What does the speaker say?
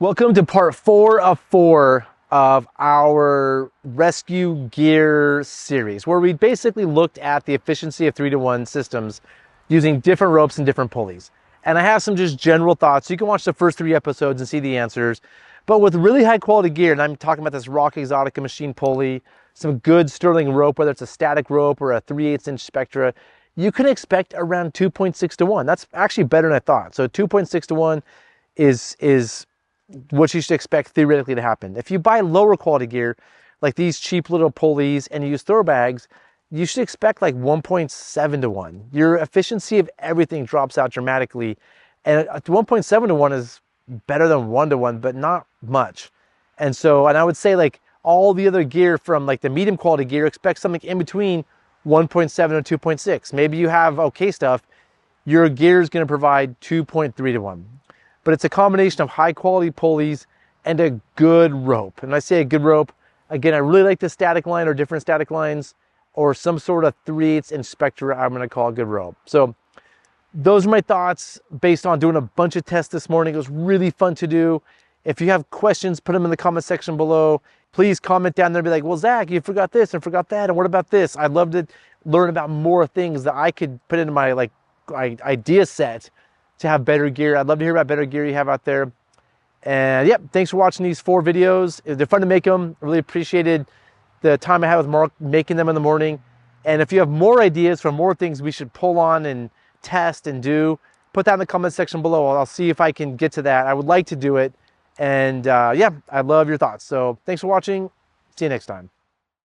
Welcome to part 4 of 4 of our rescue gear series, where we basically looked at the efficiency of 3-to-1 systems using different ropes and different pulleys. And I have some just general thoughts. You can watch the first 3 episodes and see the answers. But with really high quality gear, and I'm talking about this Rock Exotica machine pulley, some good Sterling rope, whether it's a static rope or a 3/8 inch Spectra, you can expect around 2.6 to 1. That's actually better than I thought. So 2.6 to 1 is what you should expect theoretically to happen. If you buy lower quality gear, like these cheap little pulleys, and you use throw bags, you should expect like 1.7 to 1. Your efficiency of everything drops out dramatically. And 1.7 to 1 is better than 1 to 1, but not much. And I would say like all the other gear from like the medium quality gear, expect something in between 1.7 and 2.6. Maybe you have okay stuff, your gear is going to provide 2.3 to 1. But it's a combination of high quality pulleys and a good rope. And when I say a good rope, again, I really like the static line or different static lines or some sort of 3/8 inch Spectra I'm going to call a good rope. So those are my thoughts based on doing a bunch of tests this morning. It was really fun to do. If you have questions, put them in the comment section below. Please comment down there and be like, well, Zach, you forgot this and forgot that. And what about this? I'd love to learn about more things that I could put into my idea set to have better gear. I'd love to hear about better gear you have out there. And yep, thanks for watching these 4 videos. They're fun to make them. I really appreciated the time I had with Mark making them in the morning. And if you have more ideas for more things we should pull on and test and do, put that in the comment section below. I'll see if I can get to that. I would like to do it. And yeah, I love your thoughts. So thanks for watching. See you next time.